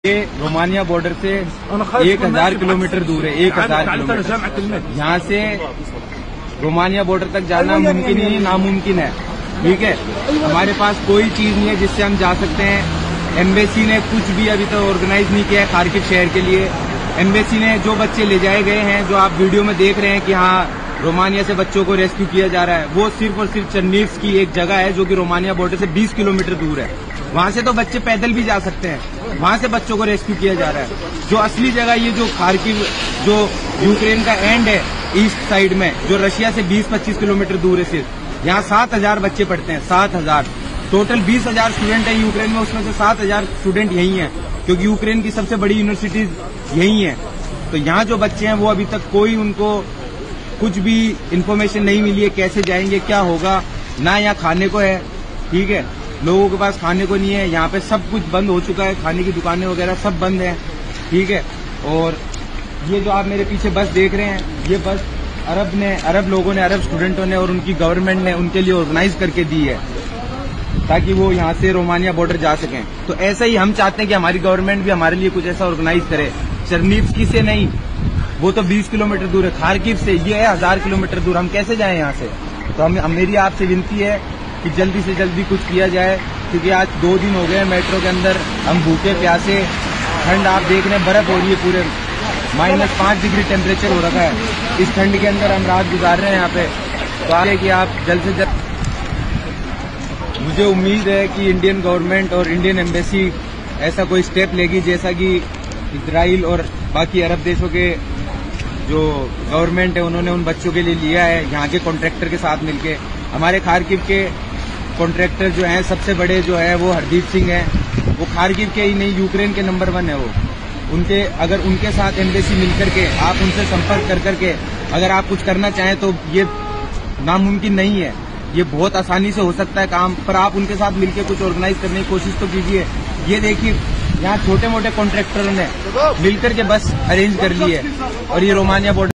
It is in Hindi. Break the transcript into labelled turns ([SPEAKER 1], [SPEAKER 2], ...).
[SPEAKER 1] ये रोमानिया बॉर्डर से 1000 किलोमीटर दूर है। 1000 किलोमीटर यहाँ से रोमानिया बॉर्डर तक जाना मुमकिन ही नामुमकिन है। ठीक है, हमारे पास कोई चीज नहीं है जिससे हम जा सकते हैं। एम्बेसी ने कुछ भी अभी तक ऑर्गेनाइज नहीं किया है खार्किव शहर के लिए। एम्बेसी ने जो बच्चे ले जाए गए हैं, जो आप वीडियो में देख रहे हैं कि हाँ रोमानिया से बच्चों को रेस्क्यू किया जा रहा है, वो सिर्फ और सिर्फ चर्नीव्स की एक जगह है जो कि रोमानिया बॉर्डर से 20 किलोमीटर दूर है। वहां से तो बच्चे पैदल भी जा सकते हैं, वहां से बच्चों को रेस्क्यू किया जा रहा है। जो असली जगह ये जो खार्किव, जो यूक्रेन का एंड है ईस्ट साइड में, जो रशिया से 20-25 किलोमीटर दूर है, सिर्फ यहाँ 7000 बच्चे पढ़ते हैं। 7000 टोटल 20,000 स्टूडेंट है यूक्रेन में, उसमें से 7000 स्टूडेंट यही हैं, क्योंकि यूक्रेन की सबसे बड़ी यूनिवर्सिटीज यही है। तो यहाँ जो बच्चे हैं वो अभी तक कोई उनको कुछ भी इंफॉर्मेशन नहीं मिली है, कैसे जाएंगे, क्या होगा। ना यहाँ खाने को है, ठीक है, लोगों के पास खाने को नहीं है। यहाँ पे सब कुछ बंद हो चुका है, खाने की दुकानें वगैरह सब बंद है। ठीक है, और ये जो आप मेरे पीछे बस देख रहे हैं, ये बस अरब लोगों ने, अरब स्टूडेंटों ने और उनकी गवर्नमेंट ने उनके लिए ऑर्गेनाइज करके दी है ताकि वो यहाँ से रोमानिया बॉर्डर जा सकें। तो ऐसा ही हम चाहते हैं कि हमारी गवर्नमेंट भी हमारे लिए कुछ ऐसा ऑर्गेनाइज करे। चर्नीव्स्की से नहीं, वो तो 20 किलोमीटर दूर है। खार्किव से ये है 1000 किलोमीटर दूर, हम कैसे जाएं यहाँ से। तो मेरी आपसे विनती है कि जल्दी से जल्दी कुछ किया जाए, क्योंकि आज 2 दिन हो गए मेट्रो के अंदर हम भूखे प्यासे, ठंड आप देख रहे हैं, बर्फ हो रही है, पूरे -5 डिग्री टेम्परेचर हो रखा है। इस ठंड के अंदर हम रात गुजार रहे हैं यहाँ पे। तो आगे कि आप जल्द से जल्द, मुझे उम्मीद है कि इंडियन गवर्नमेंट और इंडियन एम्बेसी ऐसा कोई स्टेप लेगी जैसा कि इजराइल और बाकी अरब देशों के जो गवर्नमेंट है उन्होंने उन बच्चों के लिए लिया है, यहाँ के कॉन्ट्रैक्टर के साथ मिलके। हमारे खार्किव के कॉन्ट्रैक्टर जो हैं सबसे बड़े जो है वो हरदीप सिंह हैं। वो खार्किव के ही नहीं, यूक्रेन के नंबर 1 है वो। अगर उनके साथ एम्बेसी मिलकर के, आप उनसे संपर्क कर करके अगर आप कुछ करना चाहें तो ये नामुमकिन नहीं है, ये बहुत आसानी से हो सकता है काम। पर आप उनके साथ मिलकर कुछ ऑर्गेनाइज करने की कोशिश तो कीजिए। ये देखिए, यहाँ छोटे मोटे कॉन्ट्रैक्टरों ने मिलकर के बस अरेंज कर ली है और ये रोमानिया बॉर्डर